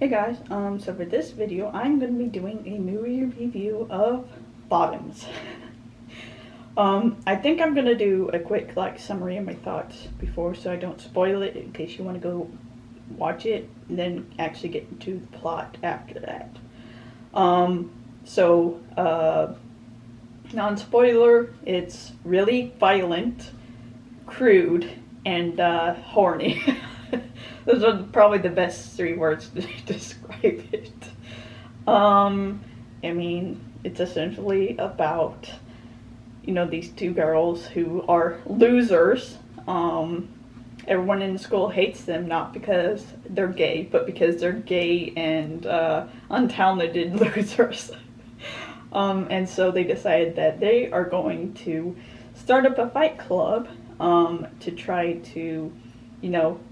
Hey guys, so for this video, I'm going to be doing a movie review of Bottoms. I think I'm going to do a quick, summary of my thoughts before, so I don't spoil it in case you want to go watch it, and then actually get into the plot after that. Non-spoiler, it's really violent, crude, and, horny. Those are probably the best three words to describe it. I mean, it's essentially about, these two girls who are losers. Everyone in the school hates them, not because they're gay, but because they're gay and untalented losers. And so they decided that they are going to start up a fight club to try to,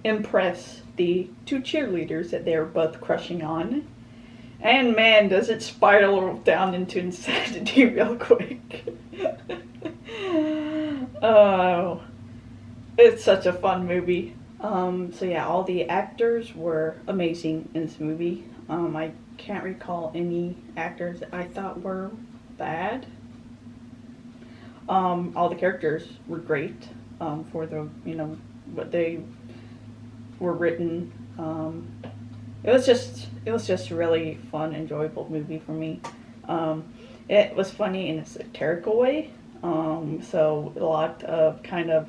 impress the two cheerleaders that they're both crushing on. And man, does it spiral down into insanity real quick. Oh, it's such a fun movie. So yeah, all the actors were amazing in this movie. I can't recall any actors that I thought were bad. All the characters were great for the, what they were written. It was just a really fun, enjoyable movie for me. It was funny in a satirical way. So a lot of kind of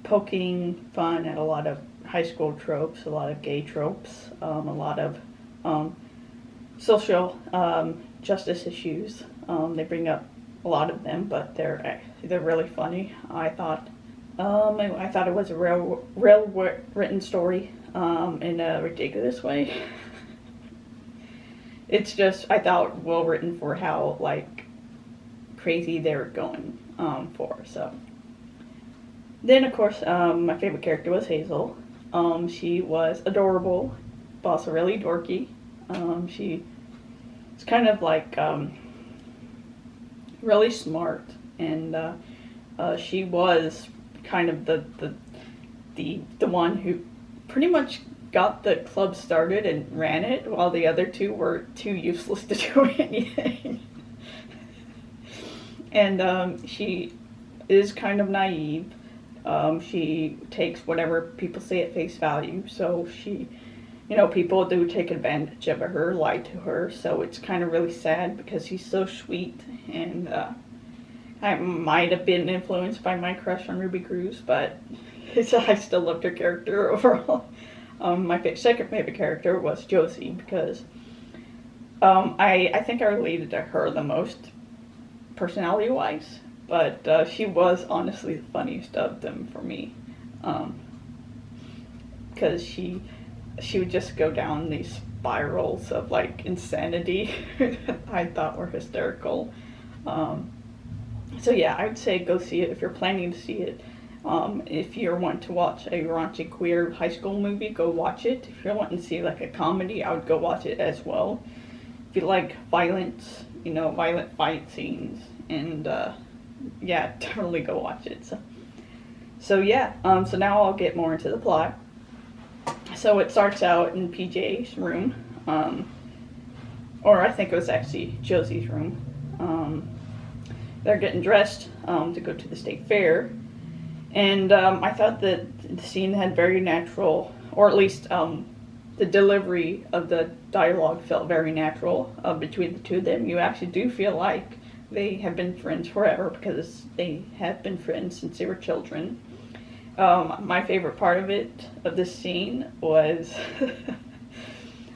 poking fun at a lot of high school tropes, a lot of gay tropes, a lot of social justice issues. They bring up a lot of them, but they're really funny. I thought it was a real written story in a ridiculous way. It's just, I thought, well written for how crazy they were going for. So then, of course, my favorite character was Hazel. She was adorable, but also really dorky. She was kind of really smart, and she was kind of the one who pretty much got the club started and ran it, while the other two were too useless to do anything. And she is kind of naive. She takes whatever people say at face value, so she, people do take advantage of her, lie to her, so it's kind of really sad because she's so sweet. And I might have been influenced by my crush on Ruby Cruz, but I still loved her character overall. My second favorite character was Josie, because I think I related to her the most personality-wise, but she was honestly the funniest of them for me, because she would just go down these spirals of insanity that I thought were hysterical. So yeah, I'd say go see it if you're planning to see it. If you want to watch a raunchy queer high school movie, go watch it. If you're wanting to see a comedy, I would go watch it as well. If you like violence, violent fight scenes, and yeah, definitely go watch it. So yeah, so now I'll get more into the plot. So it starts out in PJ's room, or I think it was actually Josie's room. They're getting dressed to go to the state fair. And I thought that the scene had very natural, or at least the delivery of the dialogue felt very natural between the two of them. You actually do feel like they have been friends forever, because they have been friends since they were children. My favorite part of this scene was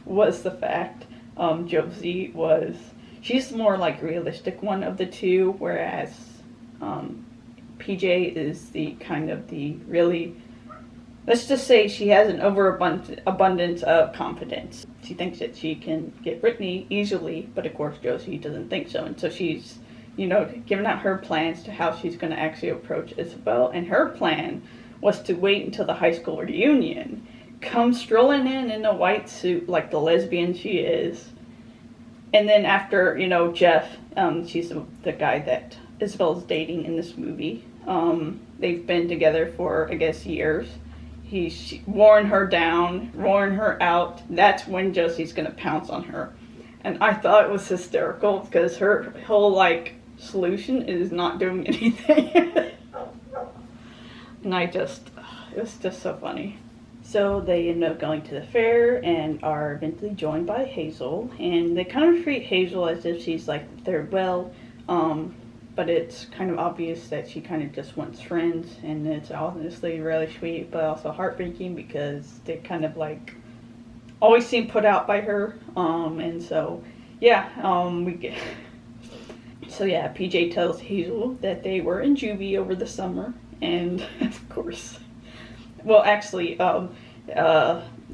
was the fact Josie she's the more realistic one of the two, whereas PJ is the really, let's just say she has an overabundance of confidence. She thinks that she can get Brittany easily, but of course Josie doesn't think so, and so she's, giving out her plans to how she's going to actually approach Isabel, and her plan was to wait until the high school reunion, come strolling in a white suit like the lesbian she is, and then after, Jeff, she's the guy that Isabel's dating in this movie. They've been together for, I guess, years. he's worn her down, worn her out. That's when Josie's gonna pounce on her. And I thought it was hysterical because her whole like solution is not doing anything. And it was just so funny. So they end up going to the fair and are eventually joined by Hazel. And they kind of treat Hazel as if she's like third wheel. But it's kind of obvious that she kind of just wants friends. And it's honestly really sweet, but also heartbreaking because they kind of like always seem put out by her. And so, yeah, PJ tells Hazel that they were in juvie over the summer. And of course, well, actually,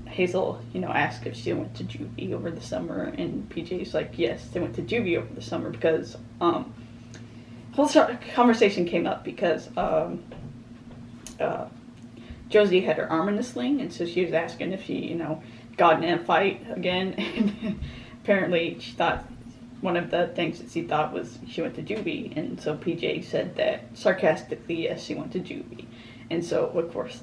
Hazel, asked if she went to juvie over the summer, and PJ's like, yes, they went to juvie over the summer because, whole conversation came up because, Josie had her arm in a sling, and so she was asking if she, got in a fight again, and apparently she thought one of the things that she thought was she went to juvie, and so PJ said that sarcastically, yes, she went to juvie. And so, of course,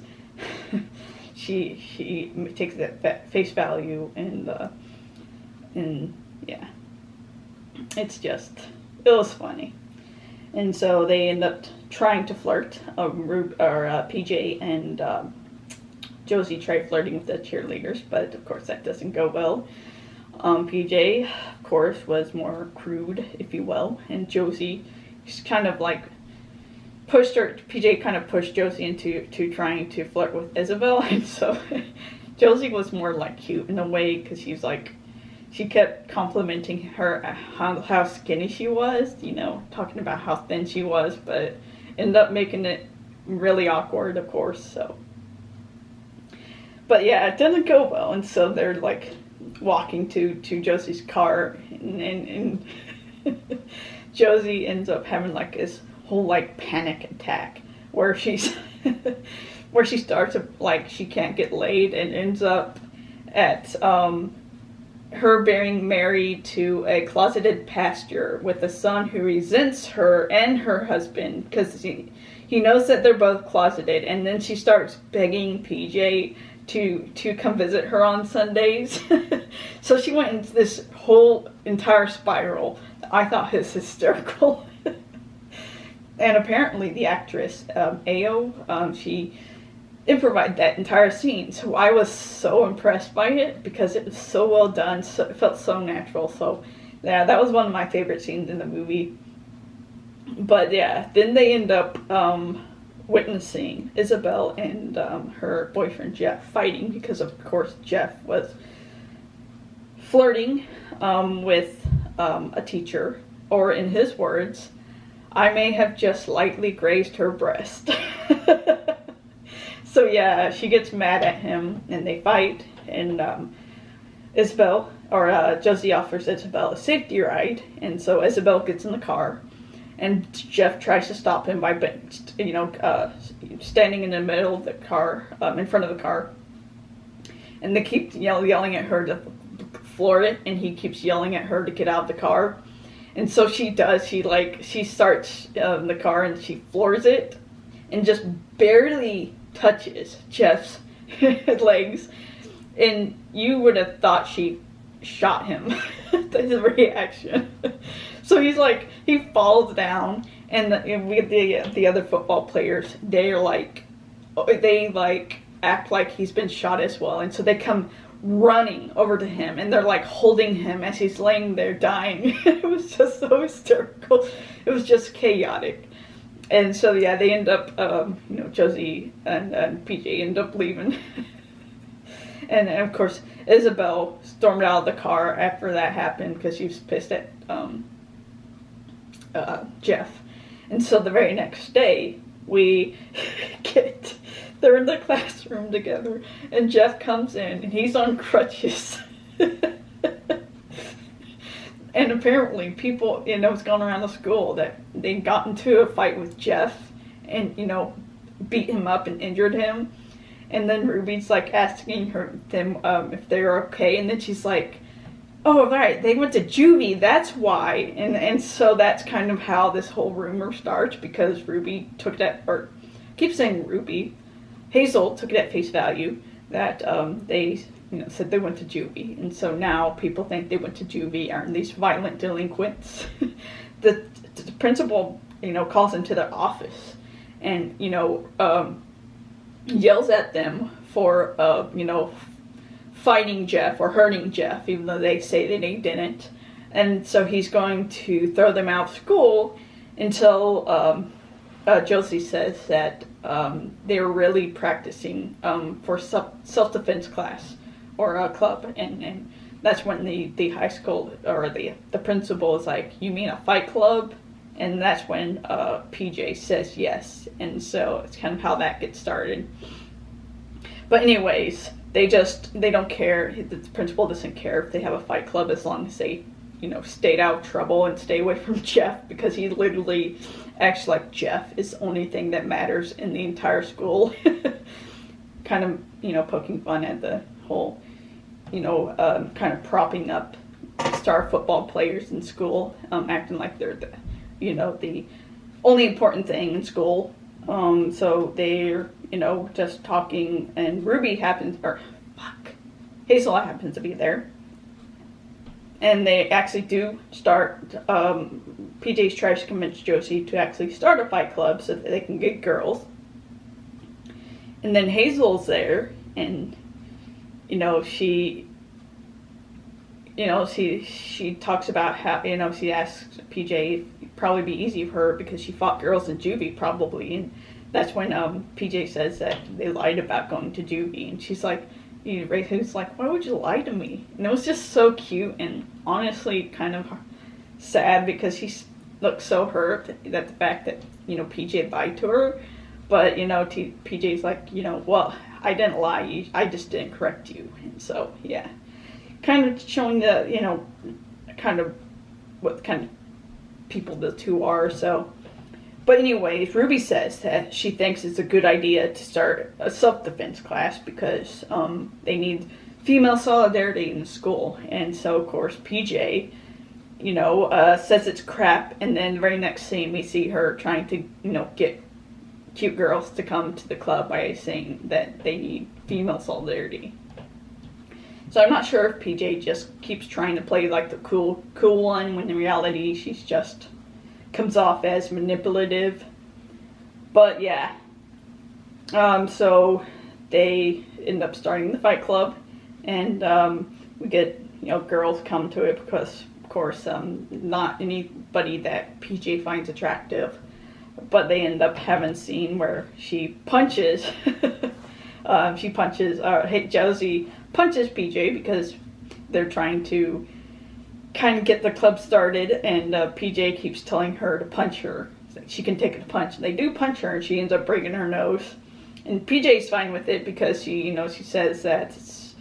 she takes that face value, and yeah, it was funny. And so they end up trying to flirt. PJ and Josie try flirting with the cheerleaders, but of course that doesn't go well. PJ, of course, was more crude, if you will, and Josie kind of like PJ kind of pushed Josie into trying to flirt with Isabel, and so Josie was more like cute in a way because she kept complimenting her how skinny she was, talking about how thin she was, but ended up making it really awkward, of course, so. But yeah, it didn't go well, and so they're like walking to Josie's car, and Josie ends up having like this whole like panic attack where she starts to like she can't get laid and ends up at her being married to a closeted pastor with a son who resents her and her husband because he knows that they're both closeted, and then she starts begging PJ to come visit her on Sundays. So she went into this whole entire spiral that I thought was hysterical. And apparently the actress, Ayo, she improvised that entire scene. So I was so impressed by it because it was so well done. So, it felt so natural. So yeah, that was one of my favorite scenes in the movie. But yeah, then they end up witnessing Isabel and her boyfriend Jeff fighting because of course Jeff was flirting with a teacher, or in his words, I may have just lightly grazed her breast. So yeah, she gets mad at him and they fight, and Josie offers Isabel a safety ride, and so Isabel gets in the car and Jeff tries to stop him by standing in the middle of the car, in front of the car, and they keep yelling at her to floor it, and he keeps yelling at her to get out of the car. And so she does. She starts the car and she floors it and just barely touches Jeff's legs. And you would have thought she shot him. That's his reaction. So he falls down, and the other football players, they act like he's been shot as well. And so they come running over to him, and they're like holding him as he's laying there dying. It was just so hysterical. It was just chaotic. And so yeah, they end up Josie and PJ end up leaving. And of course Isabel stormed out of the car after that happened because she was pissed at Jeff. And so the very next day they're in the classroom together, and Jeff comes in, and he's on crutches. And apparently people, it's gone around the school that they got into a fight with Jeff and, beat him up and injured him. And then Ruby's like asking them if they're okay, and then she's like, oh, right, they went to juvie, that's why. And so that's kind of how this whole rumor starts, because Ruby took that, or I keep saying Ruby, Hazel took it at face value that they said they went to juvie, and so now people think they went to juvie are these violent delinquents. the principal calls into their office and yells at them for fighting Jeff or hurting Jeff, even though they say that they didn't. And so he's going to throw them out of school until Josie says that they were really practicing for self-defense class or a club, and that's when the high school or the principal is like, you mean a fight club? And that's when PJ says yes, and so it's kind of how that gets started. But anyways, they don't care. The principal doesn't care if they have a fight club as long as they stayed out of trouble and stay away from Jeff, because he literally acts like Jeff is the only thing that matters in the entire school. Kind of poking fun at the whole kind of propping up star football players in school, acting like they're the only important thing in school. So they're just talking, and Hazel happens to be there. And they actually do start, PJ's tries to convince Josie to actually start a fight club so that they can get girls. And then Hazel's there, and, she talks about how, she asks PJ it'd probably be easy for her because she fought girls in juvie probably. And that's when PJ says that they lied about going to juvie. And she's like, Ray's like, why would you lie to me? And it was just so cute and honestly kind of sad, because she looked so hurt at the fact that, PJ lied to her. But, PJ's like, well, I didn't lie. I just didn't correct you. And so, yeah. Kind of showing the, kind of what kind of people the two are, so. But anyways, Ruby says that she thinks it's a good idea to start a self-defense class because they need female solidarity in school. And so, of course, PJ, says it's crap. And then the very next scene, we see her trying to, get cute girls to come to the club by saying that they need female solidarity. So I'm not sure if PJ just keeps trying to play like the cool one, when in reality she's just comes off as manipulative. But yeah, so they end up starting the fight club, and we get girls come to it because of course not anybody that PJ finds attractive, but they end up having a scene where she punches Josie punches PJ because they're trying to kind of get the club started, and PJ keeps telling her to punch her. She can take a punch. And they do punch her, and she ends up breaking her nose. And PJ's fine with it because she says that it's,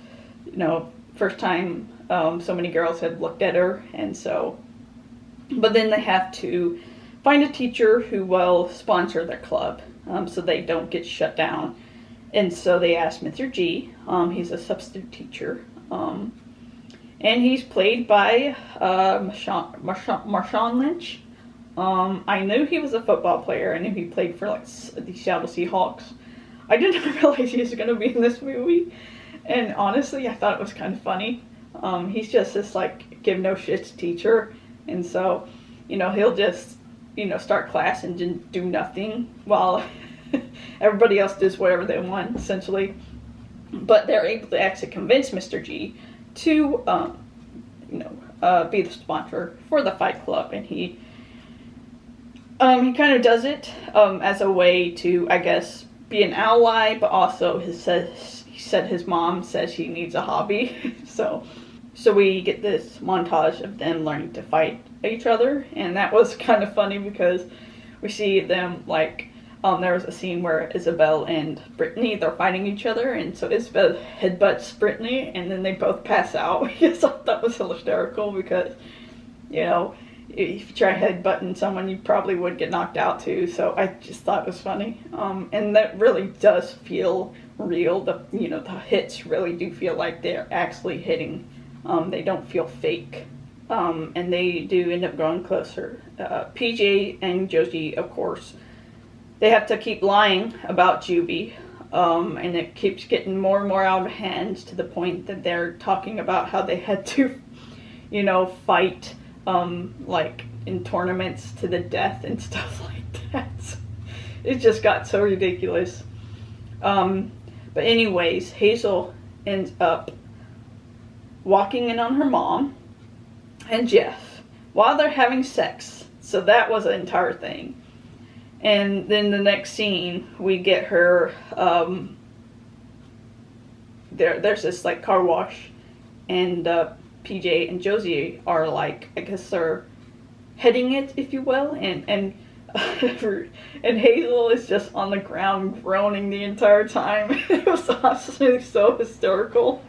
first time so many girls had looked at her, and so. But then they have to find a teacher who will sponsor their club, so they don't get shut down. And so they asked Mr. G. He's a substitute teacher. And he's played by Marshawn Lynch. I knew he was a football player. I knew he played for the Seattle Seahawks. I didn't realize he was going to be in this movie. And honestly, I thought it was kind of funny. He's just this give no shits teacher. And so, he'll just, start class and just do nothing while everybody else does whatever they want, essentially. But they're able to actually convince Mr. G to, be the sponsor for the fight club. And he kind of does it as a way to, I guess, be an ally, but also he said his mom says she needs a hobby. so we get this montage of them learning to fight each other, and that was kind of funny because we see them there was a scene where Isabel and Brittany, they're fighting each other, and so Isabel headbutts Brittany, and then they both pass out. I thought that was hysterical because, if you try headbutting someone, you probably would get knocked out too, so I just thought it was funny. And that really does feel real. The hits really do feel like they're actually hitting. They don't feel fake. And they do end up growing closer. PJ and Josie, of course, they have to keep lying about juvie and it keeps getting more and more out of hand to the point that they're talking about how they had to, fight, like in tournaments to the death and stuff like that. It just got so ridiculous. But anyways, Hazel ends up walking in on her mom and Jeff while they're having sex. So that was an entire thing. And then the next scene, we get her, there's this like car wash, and PJ and Josie are like, I guess they're heading it, if you will, and Hazel is just on the ground groaning the entire time. It was honestly so hysterical.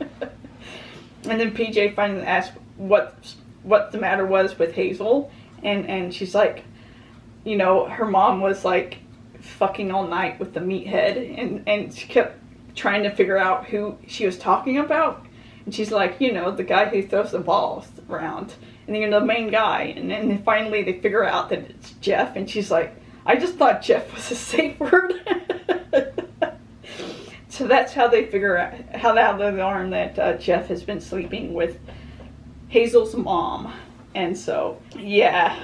And then PJ finally asked what the matter was with Hazel, and she's like, her mom was like fucking all night with the meathead, and she kept trying to figure out who she was talking about. And she's like, the guy who throws the balls around, and the main guy. And then finally they figure out that it's Jeff, and she's like, I just thought Jeff was a safe word. So that's how they figure out, how they learn that Jeff has been sleeping with Hazel's mom. And so, yeah,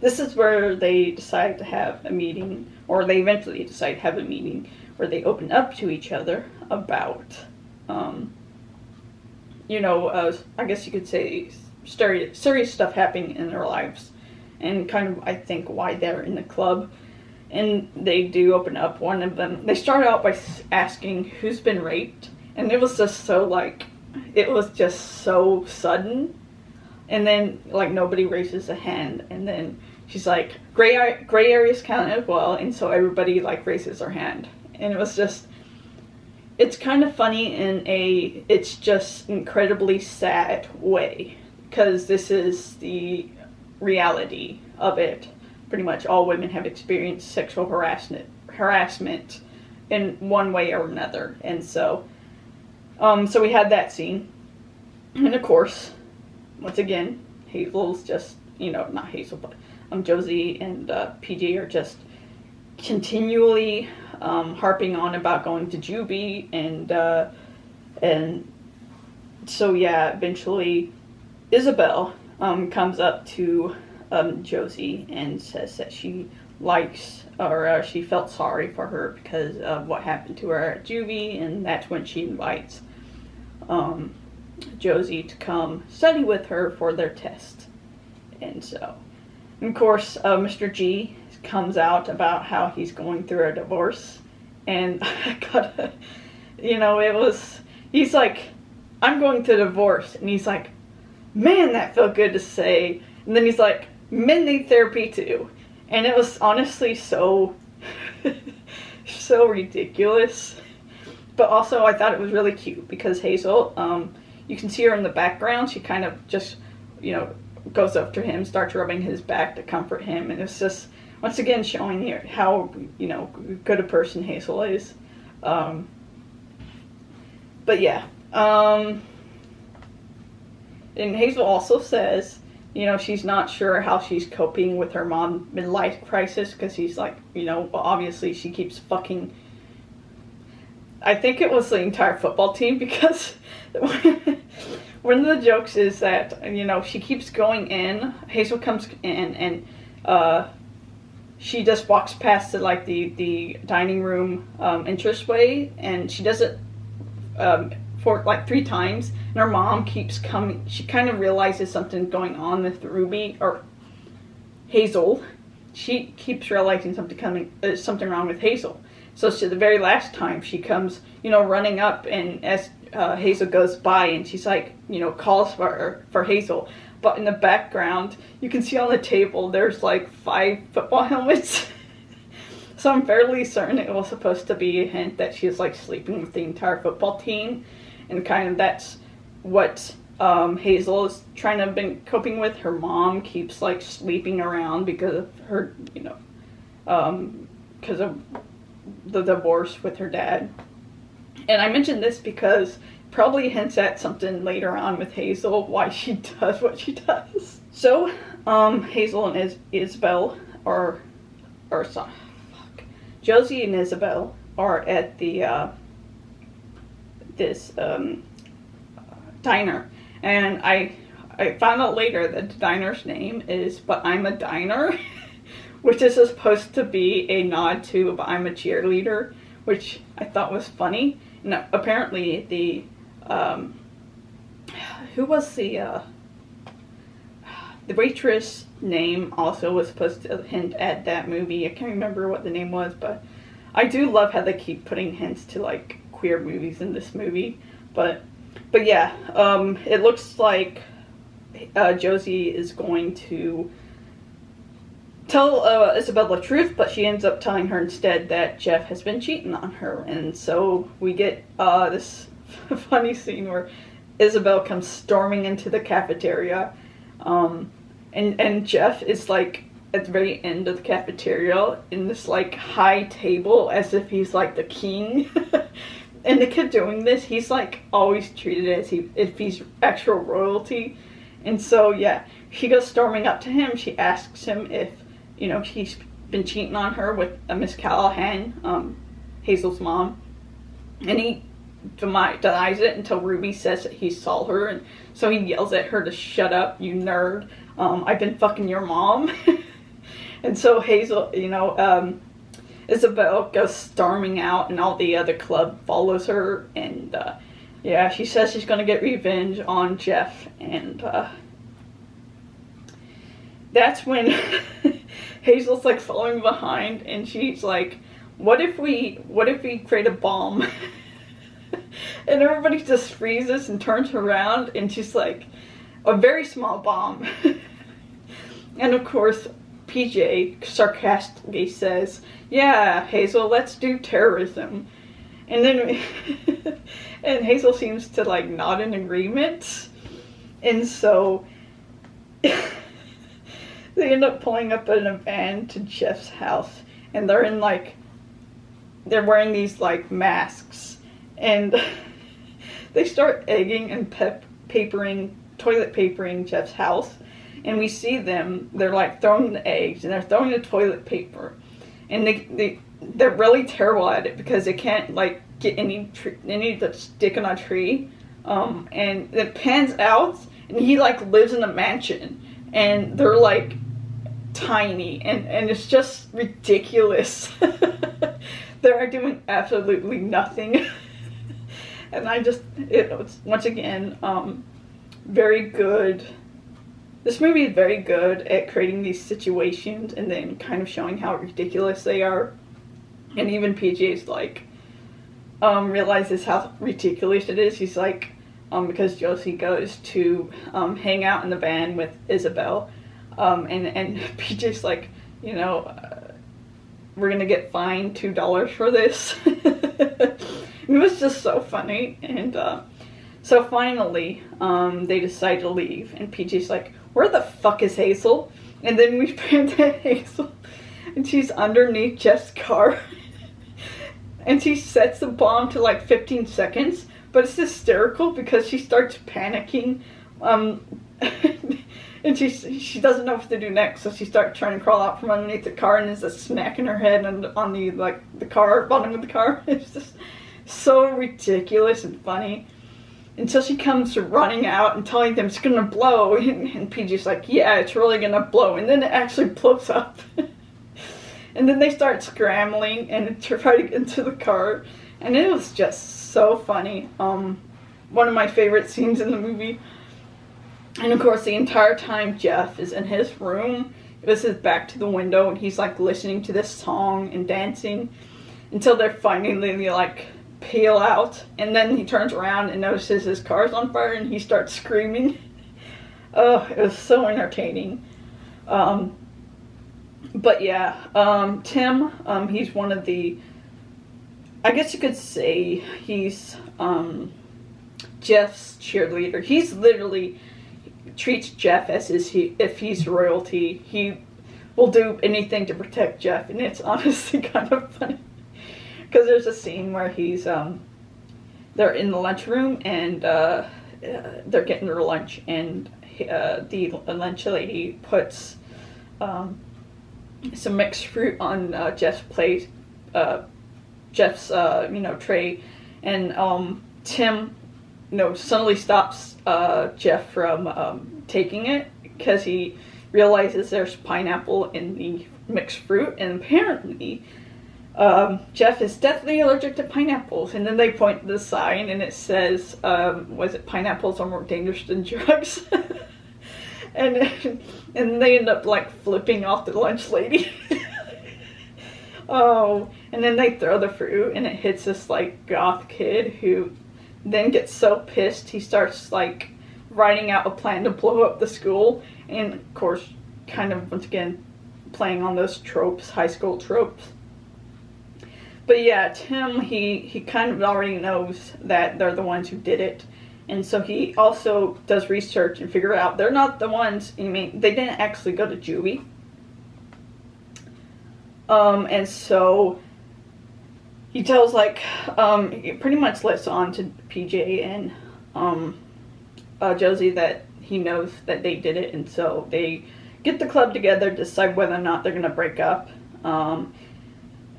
this is where they decide to have a meeting, or they eventually decide to have a meeting where they open up to each other about, I guess you could say serious stuff happening in their lives, and kind of, I think, why they're in the club. And they do open up. One of them, they start out by asking who's been raped, and it was just so sudden. And then, like, nobody raises a hand, and then she's like, gray areas count as well, and so everybody, like, raises their hand. And it was just, it's kind of funny it's just incredibly sad way, because this is the reality of it. Pretty much all women have experienced sexual harassment in one way or another. And so, so we had that scene. And of course, once again, Hazel's just, not Hazel, but Josie and PJ are just continually harping on about going to juvie, and so yeah, eventually Isabel comes up to Josie and says that she likes, or she felt sorry for her because of what happened to her at juvie, and that's when she invites Josie to come study with her for their test. And so, of course, Mr. G comes out about how he's going through a divorce, and I gotta, he's like, I'm going through a divorce, and he's like, man, that felt good to say. And then he's like, men need therapy too. And it was honestly so so ridiculous, but also I thought it was really cute because Hazel, you can see her in the background, she kind of just goes up to him, starts rubbing his back to comfort him, and it's just once again showing you how good a person Hazel is. But yeah, and Hazel also says, she's not sure how she's coping with her mom midlife crisis, because he's like, obviously she keeps fucking, I think it was the entire football team, because one of the jokes is that, she keeps going in, Hazel comes in, and she just walks past the dining room entranceway, and she does it for like 3 times, and her mom keeps coming. She kind of realizes something's going on with Ruby, or Hazel. She keeps realizing something wrong with Hazel. So the very last time she comes, running up, and as Hazel goes by, and she's like, calls for Hazel. But in the background, you can see on the table, there's like 5 football helmets. So I'm fairly certain it was supposed to be a hint that she's like sleeping with the entire football team. And kind of that's what Hazel is trying to been coping with. Her mom keeps like sleeping around because of her, because of the divorce with her dad. And I mentioned this because probably hints at something later on with Hazel, why she does what she does. So, Hazel and Isabel Josie and Isabel are at the this diner, and I found out later that the diner's name is But I'm a Diner, which is supposed to be a nod to But I'm a Cheerleader, which I thought was funny. And apparently the who was the waitress name also was supposed to hint at that movie. I can't remember what the name was, but I do love how they keep putting hints to like queer movies in this movie. But yeah, it looks like Josie is going to tell Isabel the truth, but she ends up telling her instead that Jeff has been cheating on her. And so we get this funny scene where Isabel comes storming into the cafeteria, and Jeff is like at the very end of the cafeteria in this like high table as if he's like the king. And they kept doing this. He's like always treated as if he's actual royalty. And so yeah, she goes storming up to him. She asks him if, you know, he's been cheating on her with Miss Callahan, Hazel's mom. And he denies it until Ruby says that he saw her. And so he yells at her to shut up, you nerd. I've been fucking your mom. And so Hazel, you know, Isabel goes storming out, and all the other club follows her. And yeah, she says she's going to get revenge on Jeff. And that's when Hazel's like following behind, and she's like, what if we create a bomb? And everybody just freezes and turns around, and she's like, a very small bomb. And of course, PJ sarcastically says, yeah, Hazel, let's do terrorism. And then and Hazel seems to like nod in agreement. And so they end up pulling up in a van to Jeff's house, and they're wearing these like masks, and they start egging and toilet papering Jeff's house. And we see them, they're like throwing the eggs, and they're throwing the toilet paper. And they're really terrible at it because they can't like get any to stick on a tree. And it pans out, and he like lives in a mansion, and they're like tiny, and it's just ridiculous. They're doing absolutely nothing. And it was once again very good. This movie is very good at creating these situations and then kind of showing how ridiculous they are. And even PJ's like, realizes how ridiculous it is. He's like, because Josie goes to hang out in the van with Isabel. And PJ's like, you know, we're going to get fined $2 for this. It was just so funny. And so finally, they decide to leave. And PJ's like, where the fuck is Hazel? And then we pan to Hazel, and she's underneath Jeff's car. And she sets the bomb to like 15 seconds, but it's hysterical because she starts panicking. And she doesn't know what to do next, so she starts trying to crawl out from underneath the car, and there's a smack in her head and on the bottom of the car. It's just so ridiculous and funny. Until she comes running out and telling them it's gonna blow, and PJ's like, yeah, it's really gonna blow, and then it actually blows up. And then they start scrambling and try to get into the car, and it was just so funny. One of my favorite scenes in the movie. And of course, the entire time Jeff is in his room, with his back to the window, and he's like listening to this song and dancing until they're finally like peel out, and then he turns around and notices his car's on fire, and he starts screaming. Oh, it was so entertaining. But yeah, Tim, he's one of the, I guess you could say he's Jeff's cheerleader. He's literally treats Jeff as if he's royalty. He will do anything to protect Jeff, and it's honestly kind of funny. Because there's a scene where they're in the lunchroom, and they're getting their lunch, and the lunch lady puts some mixed fruit on Jeff's plate, Jeff's tray, and Tim suddenly stops Jeff from taking it because he realizes there's pineapple in the mixed fruit, and apparently Jeff is definitely allergic to pineapples. And then they point to the sign and it says, was it pineapples are more dangerous than drugs? and they end up like flipping off the lunch lady. Oh, and then they throw the fruit and it hits this like goth kid who then gets so pissed he starts like writing out a plan to blow up the school, and of course kind of once again playing on those tropes, high school tropes. But yeah, Tim, he kind of already knows that they're the ones who did it, and so he also does research and figure out they're not the ones. I mean, they didn't actually go to juvie. And so he tells he pretty much lets on to PJ and Josie that he knows that they did it, and so they get the club together, decide whether or not they're gonna break up,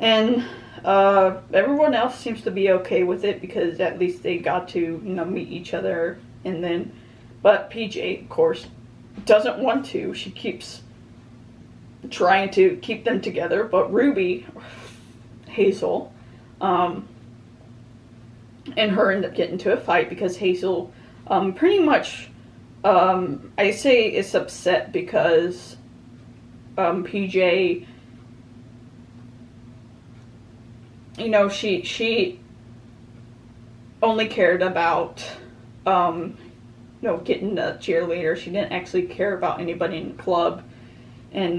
and everyone else seems to be okay with it because at least they got to meet each other, and then but PJ of course doesn't want to. She keeps trying to keep them together, but Ruby, Hazel, and her end up getting into a fight because Hazel pretty much I say is upset because PJ, she only cared about getting a cheerleader. She didn't actually care about anybody in the club, and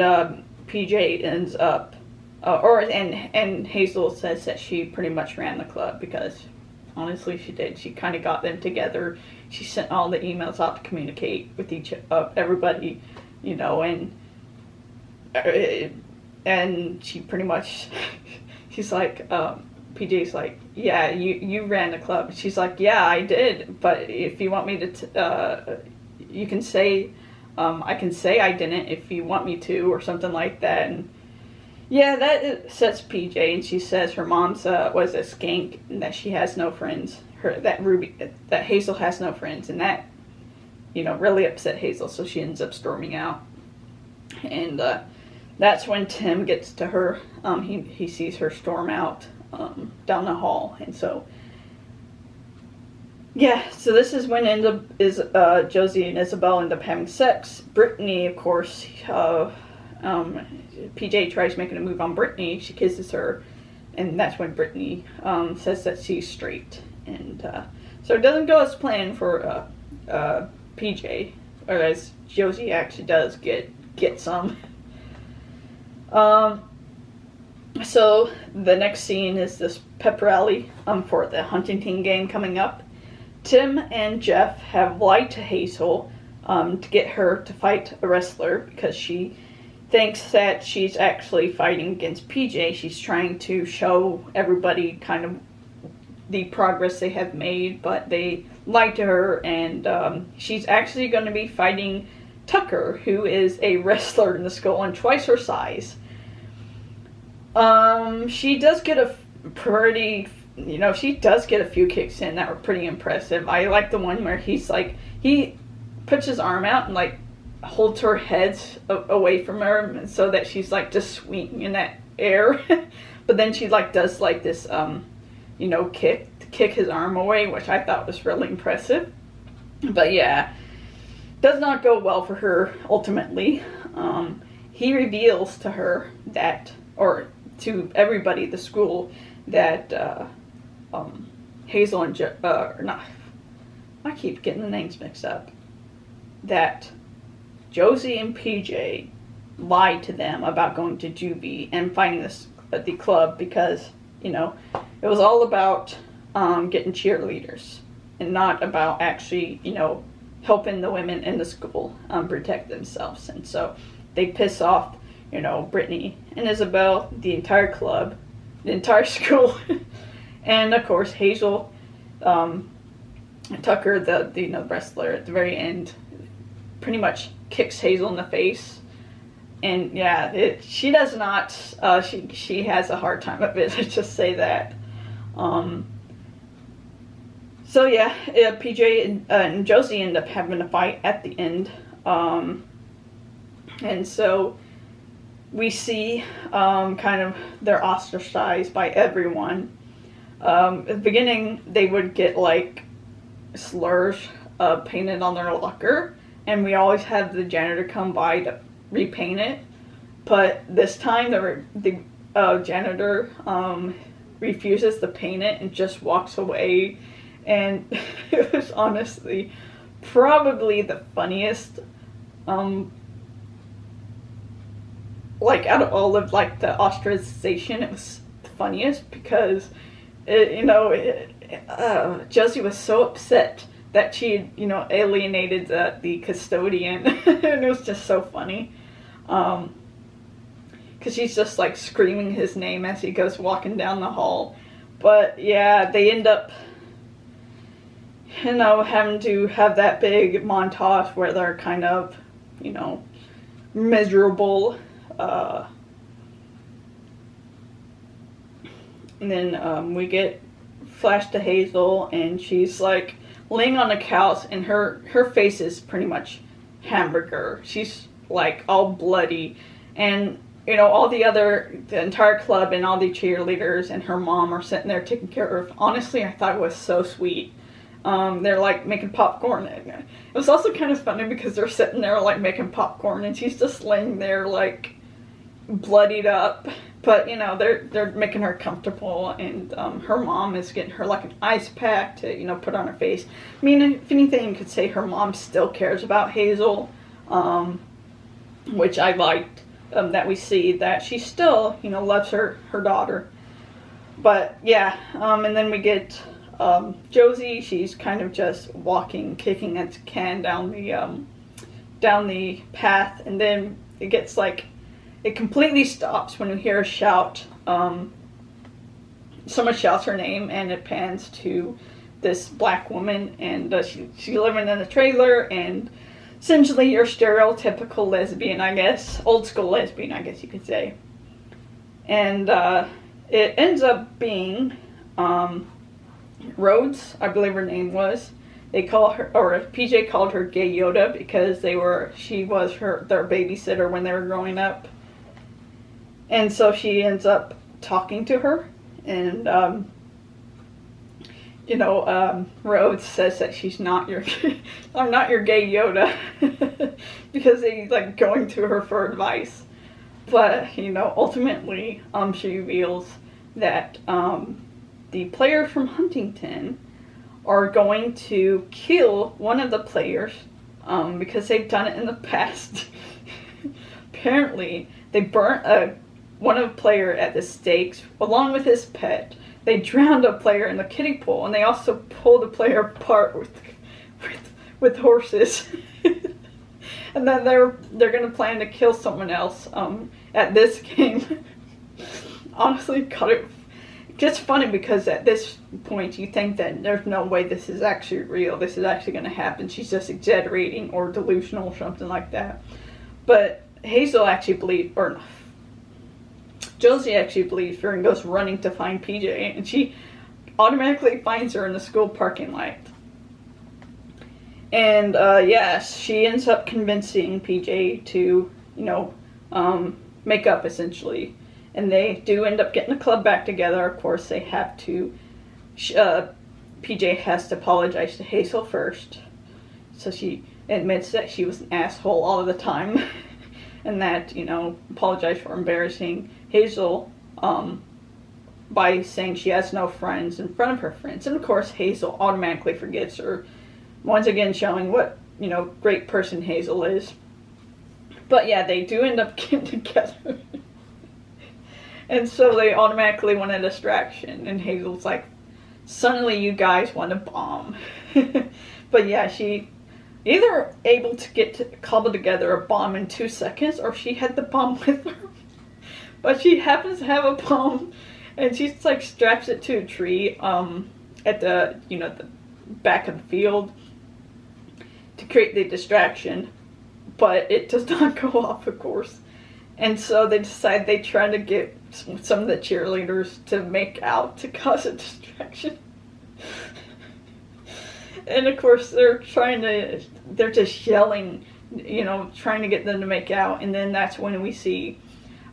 PJ ends up and Hazel says that she pretty much ran the club because honestly she did. She kind of got them together. She sent all the emails out to communicate with everybody, and she pretty much she's like PJ's like, yeah, you ran the club. She's like, yeah, I did, but if you want me to you can say I can say I didn't if you want me to, or something like that. And yeah, that sets PJ, and she says her mom's was a skank and that she has no friends. That Hazel has no friends, and that really upset Hazel, so she ends up storming out. And that's when Tim gets to her. He sees her storm out down the hall, and so yeah, so this is when Josie and Isabel end up having sex. Brittany, of course, PJ tries making a move on Brittany. She kisses her, and that's when Brittany says that she's straight. And so it doesn't go as planned for PJ, whereas Josie actually does get some. So the next scene is this pep rally for the Huntington game coming up. Tim and Jeff have lied to Hazel to get her to fight a wrestler because she thinks that she's actually fighting against PJ. She's trying to show everybody kind of the progress they have made, but they lied to her, and she's actually going to be fighting Tucker, who is a wrestler in the school and twice her size. She does get a pretty... she does get a few kicks in that were pretty impressive. I like the one where he puts his arm out and holds her head away from her so that she's just swinging in that air. But then she does this, kick his arm away, which I thought was really impressive. But yeah, does not go well for her ultimately. He reveals to her that, or to everybody at the school, that Hazel and I keep getting the names mixed up, that Josie and PJ lied to them about going to juvie and finding the club because it was all about getting cheerleaders and not about actually helping the women in the school protect themselves. And so they piss off Brittany and Isabel, the entire club, the entire school. And of course Hazel, Tucker, the wrestler at the very end, pretty much kicks Hazel in the face. And yeah, she does not, she has a hard time of it, let's just say that. So yeah, PJ and Josie end up having a fight at the end. And so we see kind of they're ostracized by everyone. At the beginning, they would get like slurs painted on their locker, and we always have the janitor come by to repaint it. But this time, the janitor refuses to paint it and just walks away. And it was honestly probably the funniest, like out of all of like the ostracization, it was the funniest because, Josie was so upset that she, alienated the custodian, and it was just so funny. Because she's just like screaming his name as he goes walking down the hall. But yeah, they end up, having to have that big montage where they're kind of, miserable. And then we get flash to Hazel, and she's like laying on the couch, and her face is pretty much hamburger. She's like all bloody, and the entire club and all the cheerleaders and her mom are sitting there taking care of. Honestly, I thought it was so sweet. They're like making popcorn. It was also kind of funny because they're sitting there like making popcorn, and she's just laying there like bloodied up. But they're making her comfortable, and her mom is getting her like an ice pack to put on her face. I mean, if anything, you could say her mom still cares about Hazel, which I liked. That we see that she still loves her daughter. But yeah, and then we get Josie. She's kind of just walking, kicking a can down the path, and then it completely stops when you hear a shout. Someone shouts her name, and it pans to this black woman, and she's living in a trailer, and essentially your stereotypical lesbian, I guess, old school lesbian, I guess you could say. And it ends up being Rhodes, I believe her name was. They call her, or PJ called her Gay Yoda because she was their babysitter when they were growing up. And so she ends up talking to her, and Rhodes says that she's not I'm not your gay Yoda, because he's like going to her for advice. But ultimately, she reveals that the players from Huntington are going to kill one of the players because they've done it in the past. Apparently, they burnt one of the player at the stakes along with his pet. They drowned a player in the kiddie pool, and they also pulled a player apart with horses. And then they're going to plan to kill someone else at this game. Honestly, God, it gets funny because at this point you think that there's no way this is actually real. This is actually going to happen. She's just exaggerating or delusional or something like that. But Hazel actually believes, or Josie actually believes her and goes running to find PJ, and she automatically finds her in the school parking lot. And she ends up convincing PJ to, make up essentially. And they do end up getting the club back together. Of course, they have to, PJ has to apologize to Hazel first. So she admits that she was an asshole all of the time. And that, apologize for embarrassing Hazel by saying she has no friends in front of her friends. And of course, Hazel automatically forgives her. Once again, showing what, great person Hazel is. But yeah, they do end up getting together. And so they automatically want a distraction. And Hazel's like, suddenly you guys want a bomb. But yeah, she either able to cobble together a bomb in 2 seconds, or she had the bomb with her. But she happens to have a bomb, and she's like straps it to a tree at the the back of the field to create the distraction. But it does not go off, of course. And so they decide they try to get some of the cheerleaders to make out to cause a distraction. And of course they're just yelling, trying to get them to make out. And then that's when we see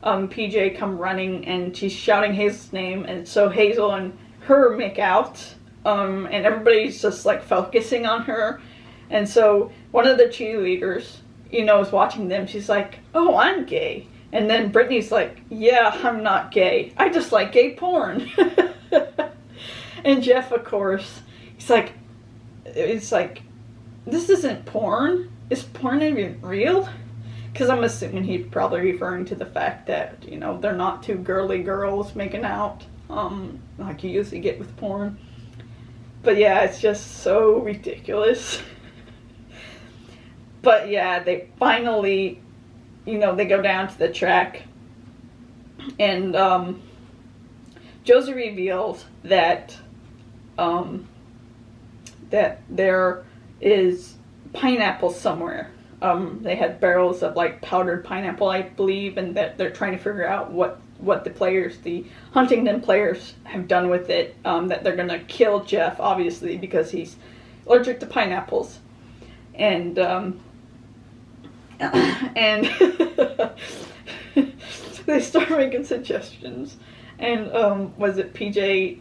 PJ come running, and she's shouting Hazel's name. And so Hazel and her make out, and everybody's just like focusing on her. And so one of the cheerleaders, is watching them. She's like, "Oh, I'm gay." And then Brittany's like, "Yeah, I'm not gay. I just like gay porn." And Jeff, of course, it's like, this isn't porn. Is porn even real? Because I'm assuming he's probably referring to the fact that, they're not two girly girls making out, like you usually get with porn. But yeah, it's just so ridiculous. But yeah, they finally, they go down to the track, and Josie reveals that that there is pineapple somewhere. They had barrels of like powdered pineapple, I believe, and that they're trying to figure out what the Huntington players have done with it. That they're gonna kill Jeff, obviously, because he's allergic to pineapples, and they start making suggestions. And was it PJ?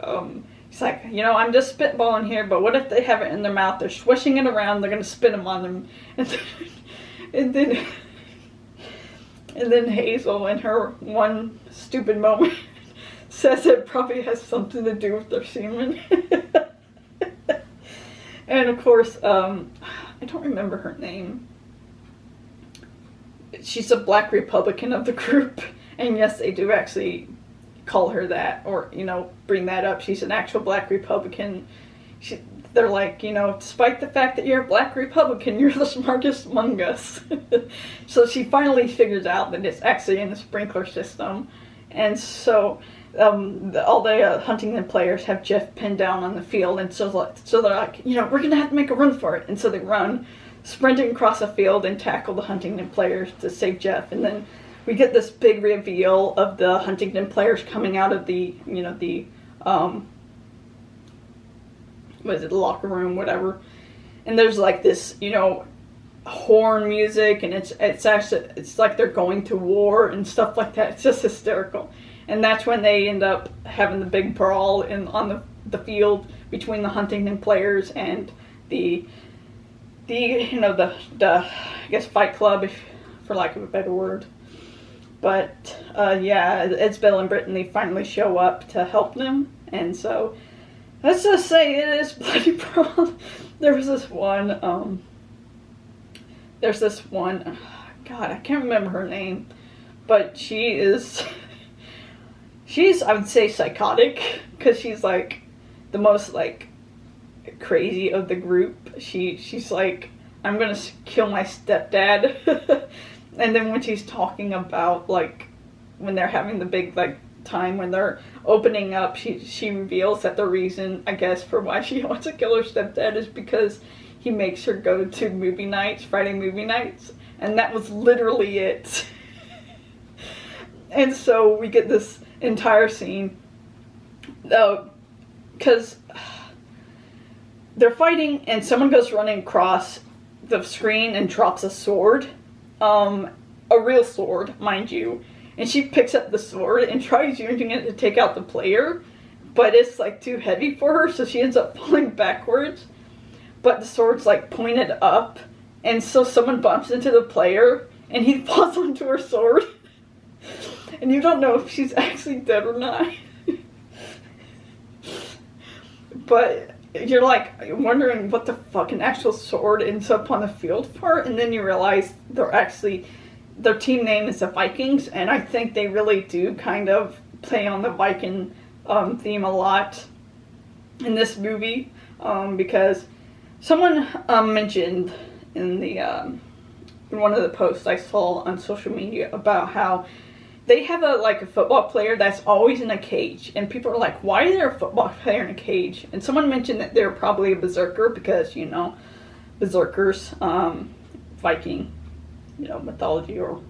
He's like, I'm just spitballing here, but what if they have it in their mouth? They're swishing it around. They're gonna spit them on them, and then Hazel, in her one stupid moment, says it probably has something to do with their semen. And of course, I don't remember her name. She's a black Republican of the group, and yes, they do actually call her that, or bring that up. She's an actual black Republican. They're like, despite the fact that you're a black Republican, you're the smartest among us. So she finally figures out that it's actually in the sprinkler system, and so all the Huntington players have Jeff pinned down on the field, and so they're like, we're gonna have to make a run for it, and so they run, sprinting across the field and tackle the Huntington players to save Jeff. And then we get this big reveal of the Huntington players coming out of the locker room, whatever. And there's like this, horn music, and it's like they're going to war and stuff like that. It's just hysterical. And that's when they end up having the big brawl on the field between the Huntington players and the I guess Fight Club, for lack of a better word. But yeah, it's Bill and Brittany finally show up to help them, and so let's just say it is bloody brawl. There's this one, God, I can't remember her name, but she's I would say psychotic, because she's like the most like crazy of the group. She's like, I'm gonna kill my stepdad. And then when she's talking about like when they're having the big like time when they're opening up, she reveals that the reason, I guess, for why she wants to kill her stepdad is because he makes her go to movie nights, Friday movie nights, and that was literally it. And so we get this entire scene, because they're fighting and someone goes running across the screen and drops a sword, a real sword, mind you, and she picks up the sword and tries using it to take out the player, but it's like too heavy for her, so she ends up falling backwards, but the sword's like pointed up, and so someone bumps into the player and he falls onto her sword, and you don't know if she's actually dead or not. But you're like wondering what the fucking actual sword ends up on the field for, and then you realize their team name is the Vikings, and I think they really do kind of play on the Viking theme a lot in this movie, because someone mentioned in one of the posts I saw on social media about how they have a football player that's always in a cage, and people are like, why is there a football player in a cage? And someone mentioned that they're probably a berserker because, berserkers, Viking, mythology, or,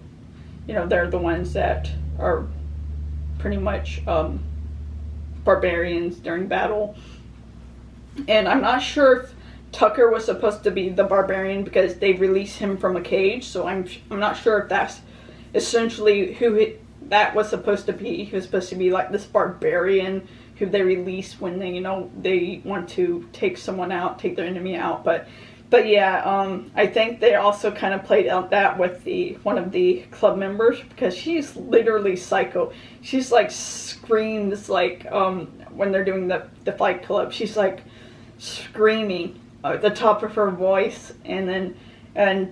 they're the ones that are pretty much barbarians during battle. And I'm not sure if Tucker was supposed to be the barbarian because they released him from a cage, so I'm not sure if that's essentially that was supposed to be. He was supposed to be like this barbarian who they release when they want to take someone out, take their enemy out. But yeah, I think they also kind of played out that with one of the club members, because she's literally psycho. She's like screams like when they're doing the Fight Club. She's like screaming at the top of her voice, and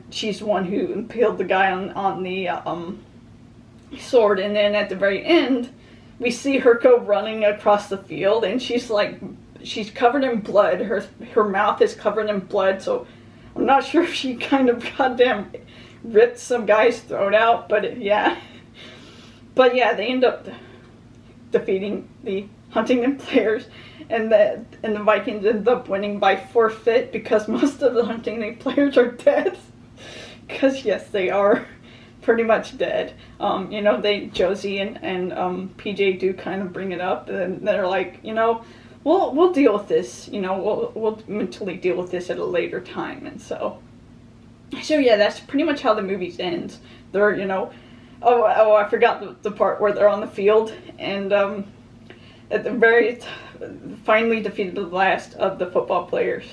she's the one who impaled the guy on the sword. And then at the very end, we see her go running across the field, and she's covered in blood. Her mouth is covered in blood, so I'm not sure if she kind of goddamn ripped some guy's throat out, but yeah. But yeah, they end up defeating the Huntington players, and the Vikings end up winning by forfeit because most of the Huntington players are dead. Because yes, they are pretty much dead. Josie and PJ do kind of bring it up, and they're like, we'll deal with this. We'll mentally deal with this at a later time. And so yeah, that's pretty much how the movie ends. They're I forgot the part where they're on the field, and at the very finally defeated the last of the football players,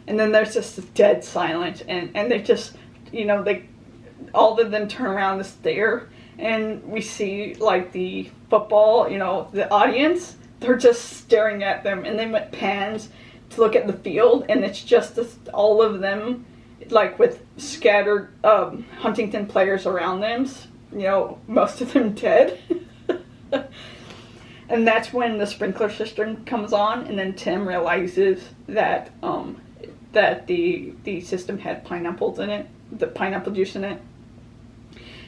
and then there's just dead silence, and they just all of them turn around to stare, and we see like the football, the audience, they're just staring at them, and then it pans to look at the field, and it's just all of them, like with scattered Huntington players around them, most of them dead. And that's when the sprinkler system comes on, and then Tim realizes that that the system had pineapples in it, the pineapple juice in it.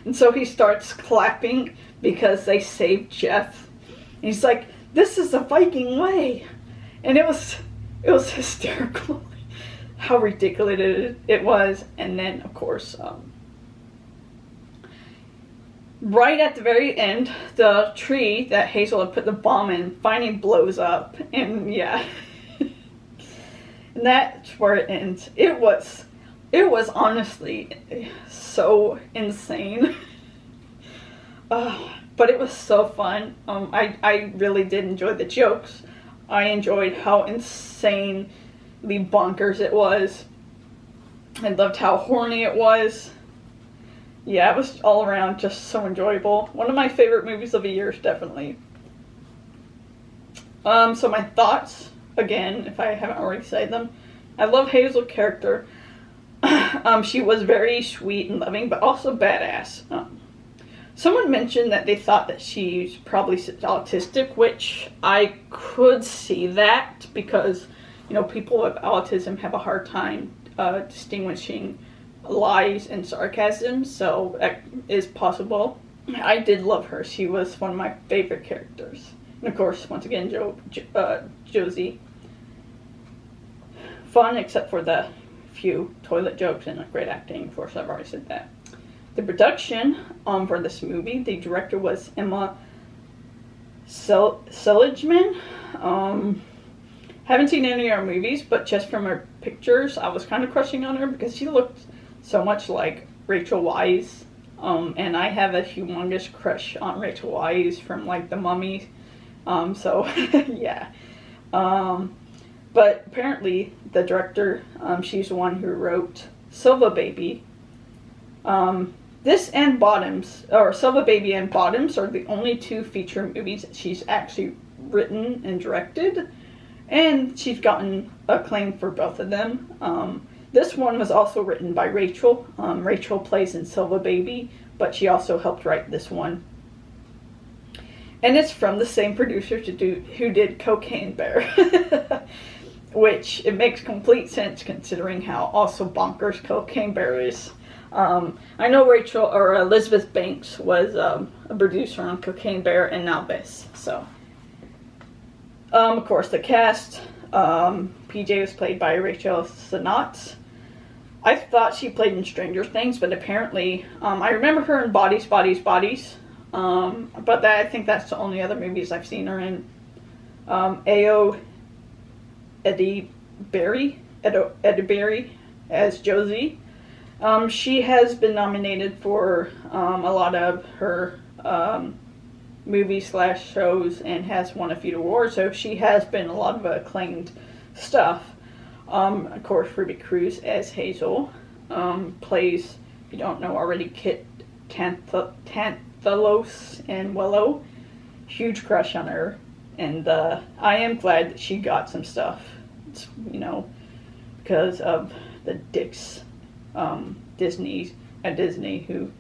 And so he starts clapping because they saved Jeff. And he's like, "This is the Viking way." And it was hysterical how ridiculous it was. And then, of course, right at the very end, the tree that Hazel had put the bomb in finally blows up. And yeah. And that's where it ends. It was honestly so insane. But it was so fun. I really did enjoy the jokes. I enjoyed how insanely bonkers it was. I loved how horny it was. Yeah, it was all around just so enjoyable. One of my favorite movies of the year, definitely. So my thoughts, again, if I haven't already said them. I love Hazel's character. She was very sweet and loving, but also badass. Someone mentioned that they thought that she's probably autistic, which I could see that because, people with autism have a hard time distinguishing lies and sarcasm, so that is possible. I did love her. She was one of my favorite characters. And of course, once again, Josie. Fun, except for the few toilet jokes and great acting. Of course, I've already said that. The production for this movie, the director was Emma Seligman. Haven't seen any of her movies, but just from her pictures, I was kind of crushing on her because she looked so much like Rachel Weisz. And I have a humongous crush on Rachel Weisz from like The Mummy. So yeah. But apparently the director, she's the one who wrote Silva Baby. This and Bottoms, or Silva Baby and Bottoms, are the only two feature movies that she's actually written and directed. And she's gotten acclaim for both of them. This one was also written by Rachel. Rachel plays in Silva Baby, but she also helped write this one. And it's from the same producer who did Cocaine Bear. Which, it makes complete sense considering how also bonkers Cocaine Bear is. I know Elizabeth Banks was a producer on Cocaine Bear and now this. So, of course, the cast. PJ was played by Rachel Sennott. I thought she played in Stranger Things, but apparently, I remember her in Bodies, Bodies, Bodies. But I think that's the only other movies I've seen her in. Ayo Edebiri as Josie. She has been nominated for a lot of her movies / shows and has won a few awards, so she has been a lot of acclaimed stuff. Of course, Ruby Cruz as Hazel plays, if you don't know already, Kit Tantalos in Willow. Huge crush on her, and I am glad that she got some stuff. It's, because of the dicks Disney, who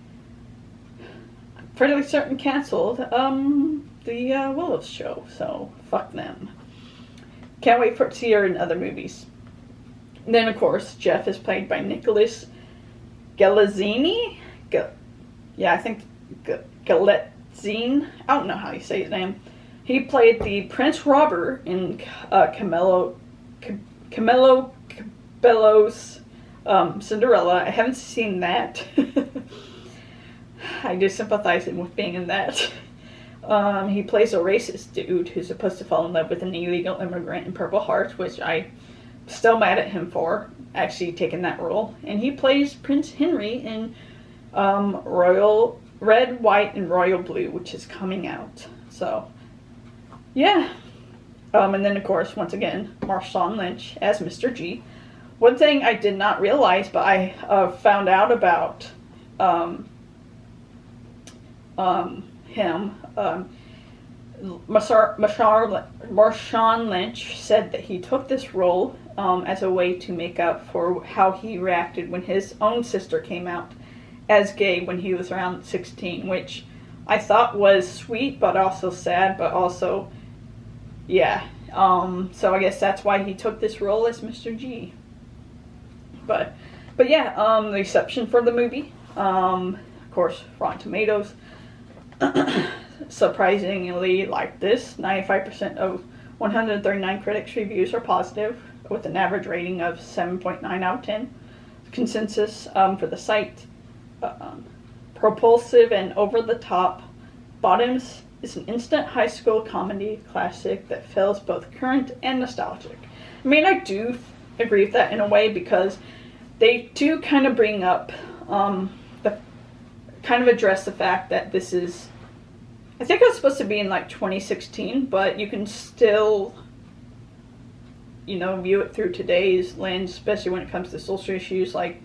I'm fairly certain canceled the Willows show, so fuck them. Can't wait to see her in other movies. And then, of course, Jeff is played by Nicholas Galitzine. I think Galitzine. I don't know how you say his name. He played the Prince Robert in Camilo Cabello's Cinderella. I haven't seen that. I do sympathize with being in that. He plays a racist dude who's supposed to fall in love with an illegal immigrant in Purple Hearts, which I'm still mad at him for actually taking that role. And he plays Prince Henry in Royal Red, White, and Royal Blue, which is coming out. So, yeah. And then, of course, once again, Marshawn Lynch as Mr. G. One thing I did not realize, but I found out about him. Marshawn Lynch said that he took this role as a way to make up for how he reacted when his own sister came out as gay when he was around 16, which I thought was sweet, but also sad, but also, yeah. So I guess that's why he took this role as Mr. G. But yeah, the reception for the movie, of course, Rotten Tomatoes, surprisingly like this, 95% of 139 critics' reviews are positive, with an average rating of 7.9 out of 10. Consensus for the site, propulsive and over-the-top, Bottoms is an instant high school comedy classic that feels both current and nostalgic. I mean, I do agree with that in a way, because they do kind of bring up, address the fact that this is, I think it was supposed to be in like 2016, but you can still, view it through today's lens, especially when it comes to social issues, like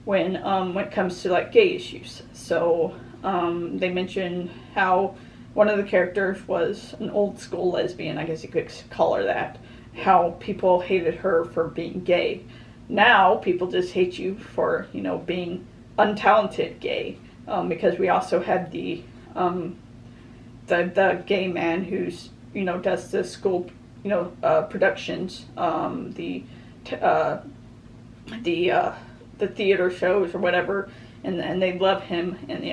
when it comes to like gay issues. So they mention how one of the characters was an old school lesbian, I guess you could call her that, how people hated her for being gay. Now people just hate you for, being untalented gay, because we also had the gay man who's, does the school, productions, the theater shows or whatever, and they love him, and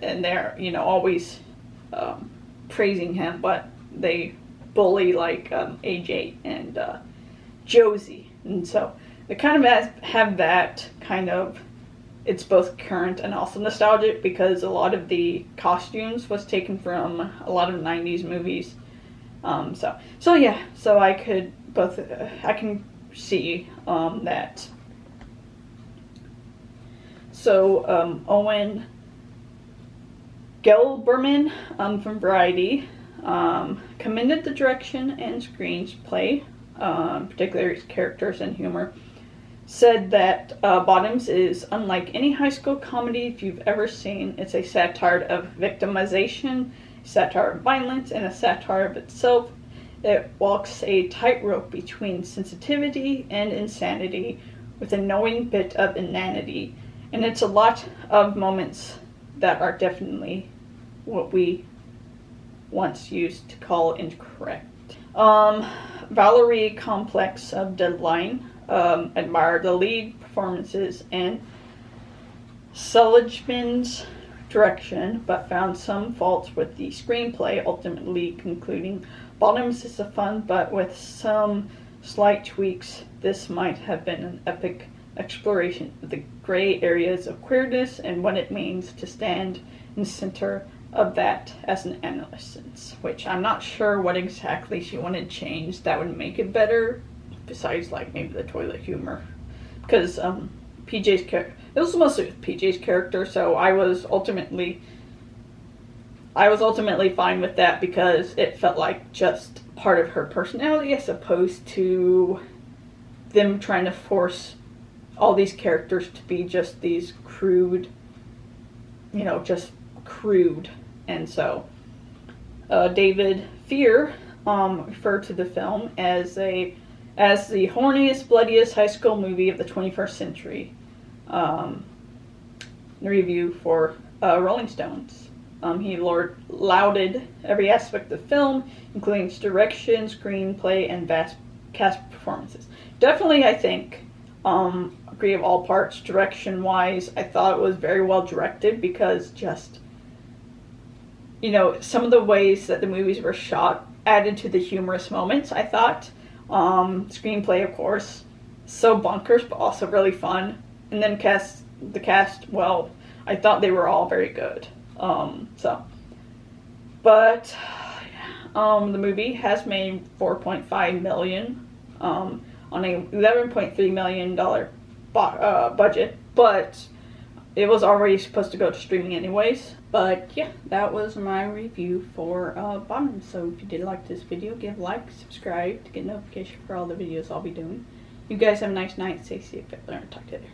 and they're always praising him, but they bully like AJ and Josie, and so they kind of have that kind of, it's both current and also nostalgic, because a lot of the costumes was taken from a lot of 90s movies. So yeah, so I can see that. So Owen Gelberman from Variety commended the direction and screenplay, particularly characters and humor. Said that Bottoms is unlike any high school comedy you've ever seen. It's a satire of victimization, a satire of violence, and a satire of itself. It walks a tightrope between sensitivity and insanity with a knowing bit of inanity. And it's a lot of moments that are definitely what we once used to call incorrect. Valerie Complex of Deadline admired the lead performances and Seligman's direction, but found some faults with the screenplay, ultimately concluding Bottoms is a fun, but with some slight tweaks, this might have been an epic exploration of the gray areas of queerness and what it means to stand in the center of that as an adolescent, which I'm not sure what exactly she wanted changed that would make it better, besides like maybe the toilet humor, because PJ's character, it was mostly PJ's character, so I was ultimately fine with that because it felt like just part of her personality as opposed to them trying to force all these characters to be just these crude, just crude. And so David Fear referred to the film as the horniest, bloodiest high school movie of the 21st century. The review for Rolling Stones. He lauded every aspect of the film, including its direction, screenplay, and vast cast performances. Definitely, I think, agree of all parts. Direction-wise, I thought it was very well directed because just, some of the ways that the movies were shot added to the humorous moments, I thought. Screenplay, of course, so bonkers, but also really fun. And then the cast, well, I thought they were all very good. The movie has made $4.5 million on a $11.3 million budget, but it was already supposed to go to streaming anyways. But yeah, that was my review for Bottom. So if you did like this video, give a like, subscribe to get notification for all the videos I'll be doing. You guys have a nice night. Stay safe, and talk to you later.